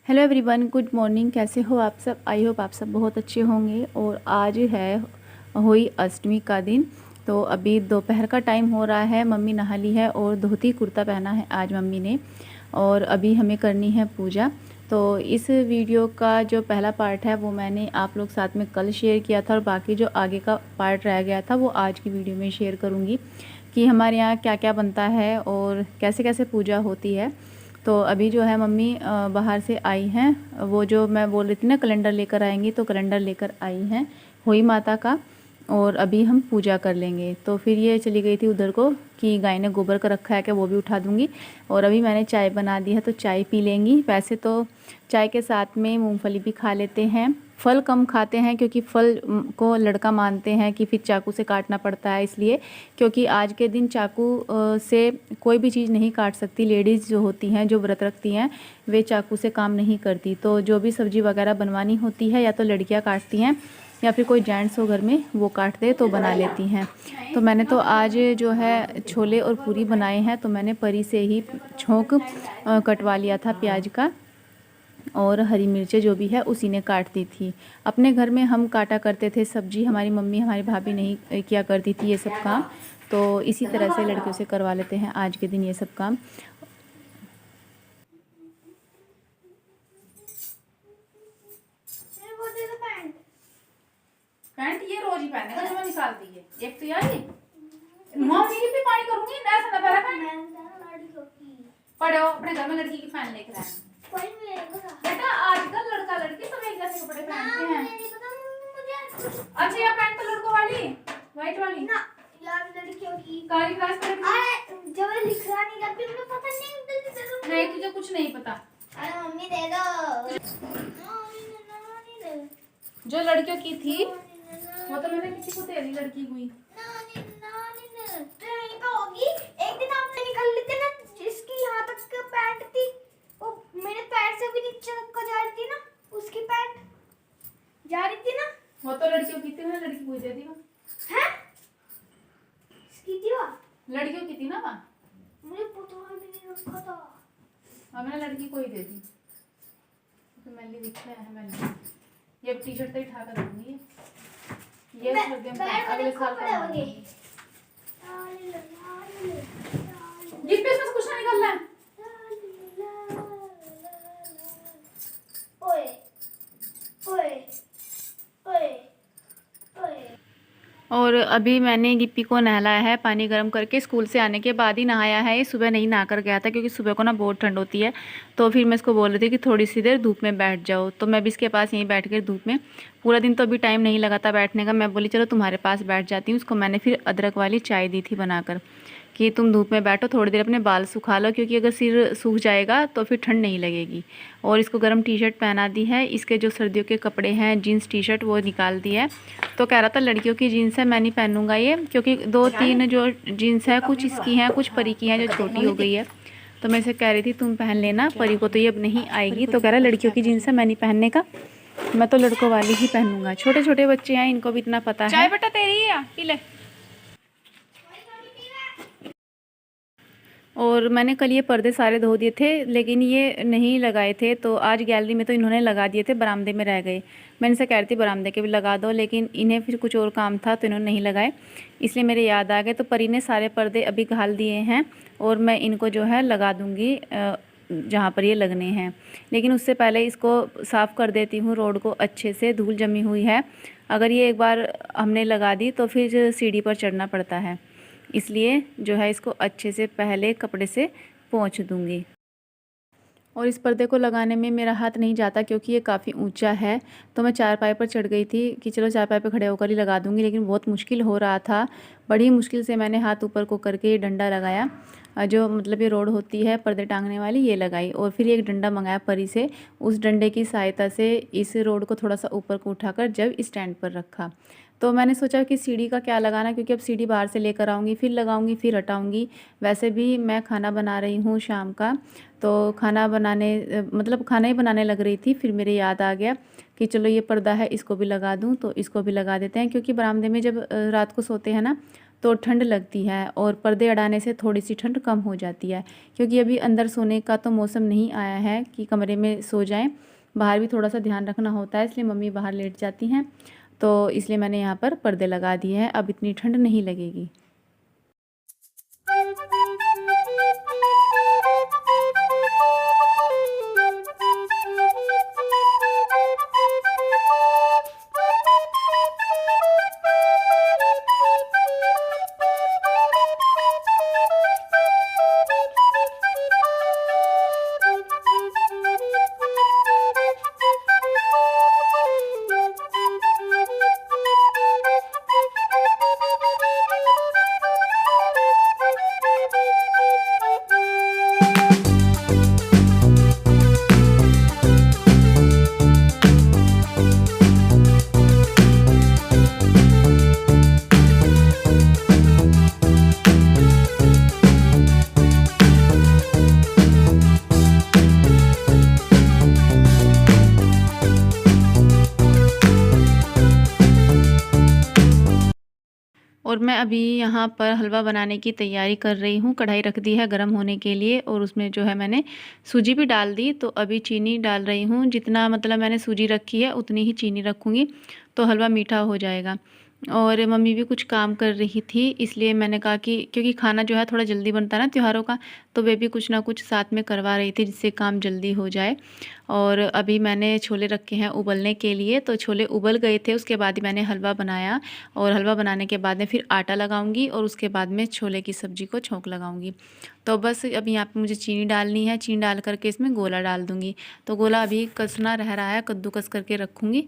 Hello everyone, good morning. कैसे हो आप सब? आई होप आप सब बहुत अच्छे होंगे। और आज है हुई अष्टमी का दिन। तो अभी दोपहर का टाइम हो रहा है। मम्मी नहा ली है और धोती कुर्ता पहना है आज मम्मी ने। और अभी हमें करनी है पूजा। तो इस वीडियो का जो पहला पार्ट है वो मैंने आप लोग साथ में कल शेयर किया था, और बाकी जो आगे का पार्ट रह गया था वो आज की वीडियो में शेयर करूँगी कि हमारे यहाँ क्या क्या बनता है और कैसे कैसे पूजा होती है। तो अभी जो है मम्मी बाहर से आई हैं। वो जो मैं बोल रही थी ना कैलेंडर लेकर आएंगी, तो कैलेंडर लेकर आई हैं हुई माता का। और अभी हम पूजा कर लेंगे। तो फिर ये चली गई थी उधर को कि गाय ने गोबर का रखा है कि वो भी उठा दूंगी। और अभी मैंने चाय बना दी है तो चाय पी लेंगी। वैसे तो चाय के साथ में मूंगफली भी खा लेते हैं। फल कम खाते हैं क्योंकि फल को लड़का मानते हैं कि फिर चाकू से काटना पड़ता है, इसलिए। क्योंकि आज के दिन चाकू से कोई भी चीज़ नहीं काट सकती। लेडीज़ जो होती हैं, जो व्रत रखती हैं, वे चाकू से काम नहीं करती। तो जो भी सब्ज़ी वगैरह बनवानी होती है या तो लड़कियां काटती हैं या फिर कोई जेंट्स हो घर में वो काट दे तो बना लेती हैं। तो मैंने तो आज जो है छोले और पूरी बनाए हैं। तो मैंने परी से ही छोंक कटवा लिया था प्याज का, और हरी मिर्चें जो भी है उसी ने काट दी थी। अपने घर में हम काटा करते थे सब्जी, हमारी मम्मी हमारी भाभी नहीं किया करती थी ये सब काम। तो इसी तरह से लड़कियों से करवा लेते हैं आज के दिन ये सब काम। पैंट ये रोज ही पहनेगा जब मैं निकालती है। एक तो यार ये मम्मी की भी पानी करूंगी ऐसा ना पहला पैंट पड़े हो अपने घर में लड़की की पहन लेकर आए। बेटा आजकल लड़का लड़की सब एक जैसे कपड़े पहनते हैं। अच्छा ये पैंट तो लड़कों वाली व्हाइट वाली ना यार, लड़कियों की काली क्लास पर जब लिख रहा नहीं करती मुझे पता नहीं तुझे कुछ नहीं पता। अरे मम्मी दे दो। जो लड़कियों की थी वो तो मैंने किसी को दे दी, लड़की हुई होगी। एक दिन आपने निकाल लेते ना जिसकी यहाँ तक पैंट थी, वो मेरे पैर से भी नीचे तक को जा रही थी ना, उसकी पैंट जा रही थी ना। वो तो लड़कियों की थी, मैंने लड़की को दे दी। हैं? इसकी थी वो? लड़कियों की थी ना वो, मुझे पता भी नहीं रखा था। अब मैंने लड़की को ही दे दी। तो मैंने दिखा है मैंने ये टी शर्ट तो उठा कर दूंगी। ये अगले साल पहनेंगे। ये पे इसमें कुछ नहीं निकलना है। ओए ओए ओए ओए। और अभी मैंने गिप्पी को नहलाया है पानी गर्म करके। स्कूल से आने के बाद ही नहाया है। ये सुबह नहीं नहा कर गया था क्योंकि सुबह को ना बहुत ठंड होती है। तो फिर मैं इसको बोल रही थी कि थोड़ी सी देर धूप में बैठ जाओ। तो मैं भी इसके पास यहीं बैठ कर धूप में, पूरा दिन तो अभी टाइम नहीं लगा था बैठने का। मैं बोली चलो तुम्हारे पास बैठ जाती हूँ। उसको मैंने फिर अदरक वाली चाय दी थी बनाकर कि तुम धूप में बैठो, थोड़ी देर अपने बाल सुखा लो, क्योंकि अगर सिर सूख जाएगा तो फिर ठंड नहीं लगेगी। और इसको गर्म टी शर्ट पहना दी है। इसके जो सर्दियों के कपड़े हैं जीन्स टी शर्ट वो निकाल दी है। तो कह रहा था लड़कियों की जीन्स है मैं नहीं पहनूंगा ये, क्योंकि 2-3 जो जीन्स है कुछ इसकी हैं कुछ परी की हैं जो छोटी हो गई है। तो मैं इसे कह रही थी तुम पहन लेना, परी को तो ये अब नहीं आएगी। तो कह रहा लड़कियों की जीन्स है मैं नहीं पहनने का, मैं तो लड़कों वाली ही पहनूंगा। छोटे छोटे बच्चे हैं, इनको भी इतना पता है। चाय बेटा तेरी है, पी ले। और मैंने कल ये पर्दे सारे धो दिए थे लेकिन ये नहीं लगाए थे। तो आज गैलरी में तो इन्होंने लगा दिए थे, बरामदे में रह गए। मैंने इनसे कह रही थी बरामदे के भी लगा दो, लेकिन इन्हें फिर कुछ और काम था तो इन्होंने नहीं लगाए। इसलिए मेरे याद आ गए। तो परी ने सारे पर्दे अभी घाल दिए हैं और मैं इनको जो है लगा दूँगी जहाँ पर ये लगने हैं। लेकिन उससे पहले इसको साफ़ कर देती हूँ रोड को अच्छे से, धूल जमी हुई है। अगर ये एक बार हमने लगा दी तो फिर सीढ़ी पर चढ़ना पड़ता है, इसलिए जो है इसको अच्छे से पहले कपड़े से पोंछ दूंगी। और इस पर्दे को लगाने में मेरा हाथ नहीं जाता क्योंकि ये काफ़ी ऊंचा है। तो मैं चारपाई पर चढ़ गई थी कि चलो चारपाई पर खड़े होकर ही लगा दूंगी, लेकिन बहुत मुश्किल हो रहा था। बड़ी मुश्किल से मैंने हाथ ऊपर को करके ये डंडा लगाया, जो मतलब ये रोड होती है पर्दे टांगने वाली, ये लगाई। और फिर एक डंडा मंगाया परी से, उस डंडे की सहायता से इस रोड को थोड़ा सा ऊपर को उठाकर जब स्टैंड पर रखा। तो मैंने सोचा कि सीढ़ी का क्या लगाना, क्योंकि अब सीढ़ी बाहर से लेकर आऊँगी, फिर लगाऊंगी, फिर हटाऊंगी। वैसे भी मैं खाना बना रही हूँ शाम का, तो खाना बनाने मतलब खाना ही बनाने लग रही थी। फिर मेरे याद आ गया कि चलो ये पर्दा है इसको भी लगा दूँ, तो इसको भी लगा देते हैं। क्योंकि बरामदे में जब रात को सोते हैं ना तो ठंड लगती है और पर्दे अड़ाने से थोड़ी सी ठंड कम हो जाती है। क्योंकि अभी अंदर सोने का तो मौसम नहीं आया है कि कमरे में सो जाएं, बाहर भी थोड़ा सा ध्यान रखना होता है, इसलिए मम्मी बाहर लेट जाती हैं। तो इसलिए मैंने यहाँ पर पर्दे लगा दिए हैं, अब इतनी ठंड नहीं लगेगी। और मैं अभी यहाँ पर हलवा बनाने की तैयारी कर रही हूँ। कढ़ाई रख दी है गर्म होने के लिए और उसमें जो है मैंने सूजी भी डाल दी। तो अभी चीनी डाल रही हूँ, जितना मतलब मैंने सूजी रखी है उतनी ही चीनी रखूँगी, तो हलवा मीठा हो जाएगा। और मम्मी भी कुछ काम कर रही थी, इसलिए मैंने कहा कि क्योंकि खाना जो है थोड़ा जल्दी बनता है ना त्योहारों का, तो वे भी कुछ ना कुछ साथ में करवा रही थी जिससे काम जल्दी हो जाए। और अभी मैंने छोले रखे हैं उबलने के लिए, तो छोले उबल गए थे, उसके बाद ही मैंने हलवा बनाया। और हलवा बनाने के बाद में फिर आटा लगाऊंगी और उसके बाद में छोले की सब्ज़ी को छौंक लगाऊंगी। तो बस अभी यहाँ पे मुझे चीनी डालनी है, चीनी डाल करके इसमें गोला डाल दूँगी। तो गोला अभी कसना रह रहा है, कद्दूकस करके रखूँगी।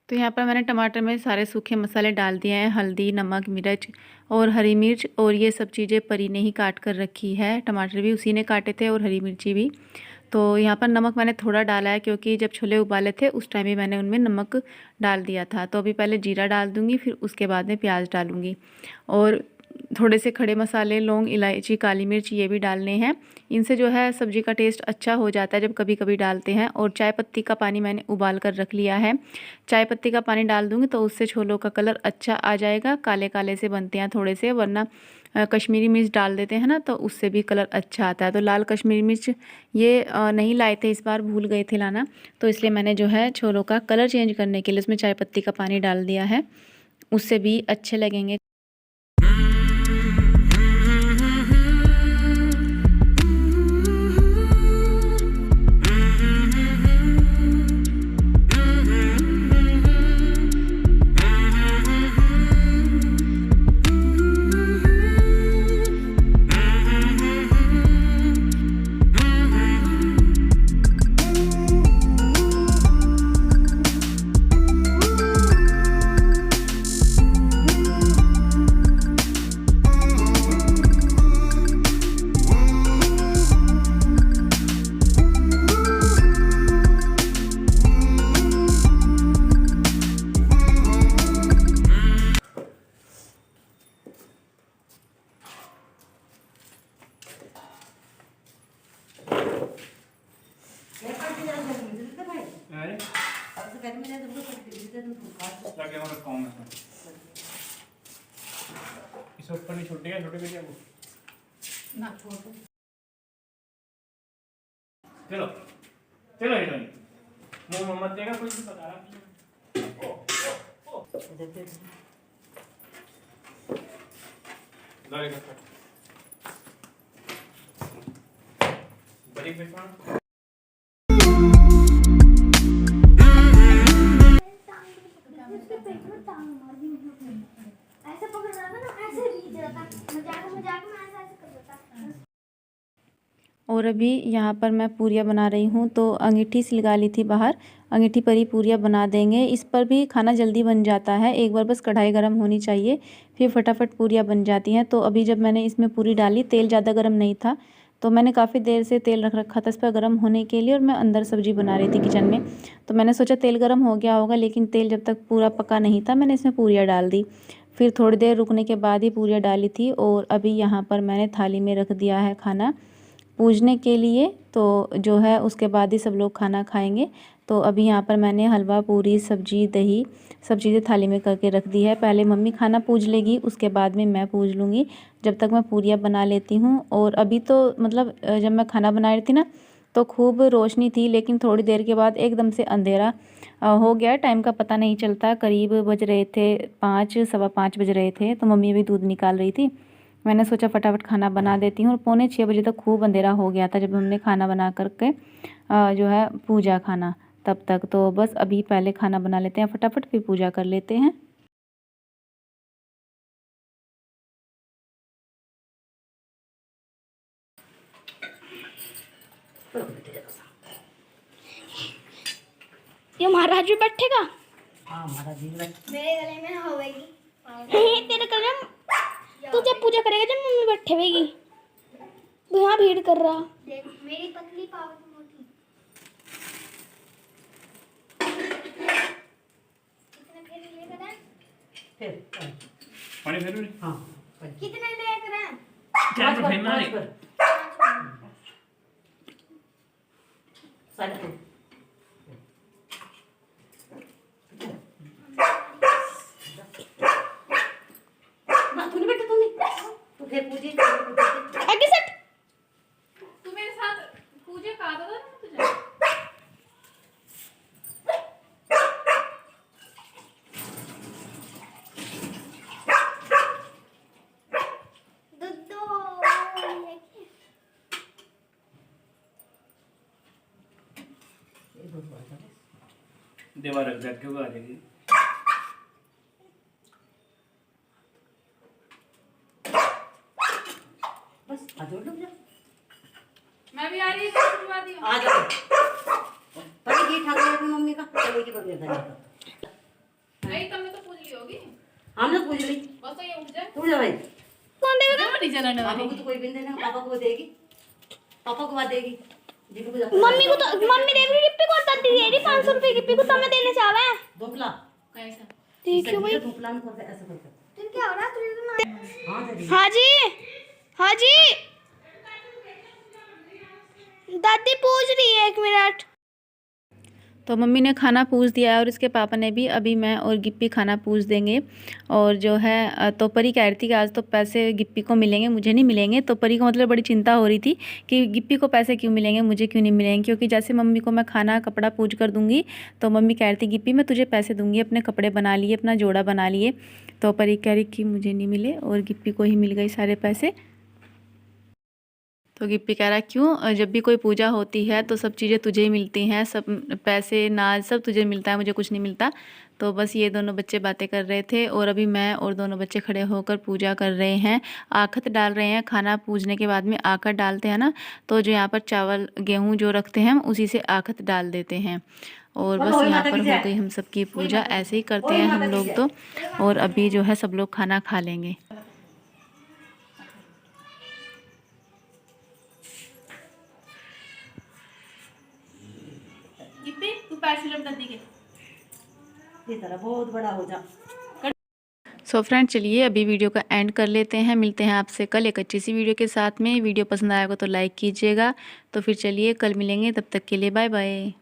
तो यहाँ पर मैंने टमाटर में सारे सूखे मसाले डाल दिए हैं, हल्दी, नमक, मिर्च और हरी मिर्च, और ये सब चीज़ें परी ने ही काट कर रखी है। टमाटर भी उसी ने काटे थे और हरी मिर्ची भी। तो यहाँ पर नमक मैंने थोड़ा डाला है क्योंकि जब छोले उबाले थे उस टाइम भी मैंने उनमें नमक डाल दिया था। तो अभी पहले जीरा डाल दूँगी, फिर उसके बाद में प्याज डालूँगी और थोड़े से खड़े मसाले, लौंग, इलायची, काली मिर्च ये भी डालने हैं। इनसे जो है सब्ज़ी का टेस्ट अच्छा हो जाता है जब कभी कभी डालते हैं। और चाय पत्ती का पानी मैंने उबाल कर रख लिया है, चाय पत्ती का पानी डाल दूँगी तो उससे छोलों का कलर अच्छा आ जाएगा। काले काले से बनते हैं थोड़े से, वरना कश्मीरी मिर्च डाल देते हैं ना तो उससे भी कलर अच्छा आता है। तो लाल कश्मीरी मिर्च ये नहीं लाए थे इस बार, भूल गए थे लाना, तो इसलिए मैंने जो है छोलों का कलर चेंज करने के लिए उसमें चाय पत्ती का पानी डाल दिया है, उससे भी अच्छे लगेंगे। इससे ऊपर नहीं छूटेगा, छोटे पे क्या ना छोड़ दो। चलो चलो ये मुंह मत देगा, कुछ भी बता रहा बड़ी मजाक मजाक में ऐसा ऐसा कर देता। और अभी यहाँ पर मैं पूरियाँ बना रही हूँ, तो अंगीठी से लगा ली थी बाहर, अंगीठी पर ही पूरियाँ बना देंगे। इस पर भी खाना जल्दी बन जाता है, एक बार बस कढ़ाई गर्म होनी चाहिए, फिर फटाफट पूरियाँ बन जाती हैं। तो अभी जब मैंने इसमें पूरी डाली, तेल ज़्यादा गर्म नहीं था, तो मैंने काफ़ी देर से तेल रख रखा था इस पर गर्म होने के लिए, और मैं अंदर सब्ज़ी बना रही थी किचन में। तो मैंने सोचा तेल गर्म हो गया होगा, लेकिन तेल जब तक पूरा पका नहीं था, मैंने इसमें पूरियाँ डाल दी। फिर थोड़ी देर रुकने के बाद ही पूरियाँ डाली थी, और अभी यहाँ पर मैंने थाली में रख दिया है खाना पूजने के लिए। तो जो है उसके बाद ही सब लोग खाना खाएंगे। तो अभी यहाँ पर मैंने हलवा, पूरी, सब्जी, दही सब चीज़ें थाली में करके रख दी है। पहले मम्मी खाना पूज लेगी, उसके बाद में मैं पूज लूँगी, जब तक मैं पूरियाँ बना लेती हूँ। और अभी तो मतलब जब मैं खाना बना रही थी ना, तो खूब रोशनी थी, लेकिन थोड़ी देर के बाद एकदम से अंधेरा हो गया। टाइम का पता नहीं चलता, करीब बज रहे थे 5, सवा 5 बज रहे थे। तो मम्मी अभी दूध निकाल रही थी, मैंने सोचा फटाफट खाना बना देती हूँ। और पौने 6 बजे तक खूब अंधेरा हो गया था जब हमने खाना बना करके जो है पूजा खाना तब तक। तो बस अभी पहले खाना बना लेते हैं फटाफट, फिर पूजा कर लेते हैं। ये महाराज भी बैठेगा। हाँ महाराज जी मेरे गले में होगी तेरे गले में। तू जब पूजा करेगा जब मम्मी बैठे होगी, तू यहाँ भीड़ कर रहा। देख मेरी पतली पावर मोटी। कितने फेर लेकर आए? फिर पानी फेर लो। हाँ कितने लेकर आए? चार पर फेरना है। 5 साढ़े 3 तूने बेटा तू फिर पूजे आगे सट। तू मेरे साथ पूजा का दो ना तुझे। देवा रख दे क्यों आ जाएगी। बस आ जाओ लोग जा मैं भी आ रही हूँ, शुरुआ दी आ जाओ। पहले घी ठाक लिया अपनी मम्मी का, चलो की बगैर था नहीं, तुमने तो पूज ली होगी। हमने पूछ ली। बस तो ये उठ जाए। तू जा भाई, कौन देगा? नहीं चलाने पापा वाली। को तो कोई बिन देना, पापा को देगी, पापा को बात देगी, जीजू को मम्मी को तो मम्मी देख रही गिप्पी को दादी दे रही 500 रुपए गिप्पी को तुम्हें देने चाहे। धोपला कैसा? देखियो भाई धोपला में करते ऐसे करते। तुम क्या हो रहा तुम? हाँ दादी हाँ जी, हाँ जी, दादी पूछ रही है 1 मिनट। तो मम्मी ने खाना पूछ दिया है, और इसके पापा ने भी। अभी मैं और गिप्पी खाना पूछ देंगे। और जो है तो परी कह रही थी कि आज तो पैसे गिप्पी को मिलेंगे, मुझे नहीं मिलेंगे। तो परी को मतलब बड़ी चिंता हो रही थी कि गिप्पी को पैसे क्यों मिलेंगे, मुझे क्यों नहीं मिलेंगे। क्योंकि जैसे मम्मी को मैं खाना कपड़ा पूछ कर दूंगी, तो मम्मी कह रही थी गिप्पी मैं तुझे पैसे दूंगी, अपने कपड़े बना लिए, अपना जोड़ा बना लिए। तो परी कह रही कि मुझे नहीं मिले, और गिप्पी को ही मिल गई सारे पैसे। तो गिप्पी कह रहा क्यों, जब भी कोई पूजा होती है तो सब चीज़ें तुझे ही मिलती हैं, सब पैसे नाज सब तुझे मिलता है, मुझे कुछ नहीं मिलता। तो बस ये दोनों बच्चे बातें कर रहे थे, और अभी मैं और दोनों बच्चे खड़े होकर पूजा कर रहे हैं, आखत डाल रहे हैं। खाना पूजने के बाद में आखत डालते हैं ना, तो जो यहाँ पर चावल गेहूँ जो रखते हैं हम उसी से आखत डाल देते हैं। और बस यहाँ पर हो गई हम सबकी पूजा, ऐसे ही करते हैं हम लोग तो। और अभी जो है सब लोग खाना खा लेंगे। तू पैर से लग दादी के ये तरह बहुत बड़ा हो जा। सो फ्रेंड चलिए अभी वीडियो का एंड कर लेते हैं, मिलते हैं आपसे कल एक अच्छी सी वीडियो के साथ में। वीडियो पसंद आएगा तो लाइक कीजिएगा। तो फिर चलिए कल मिलेंगे, तब तक के लिए बाय बाय।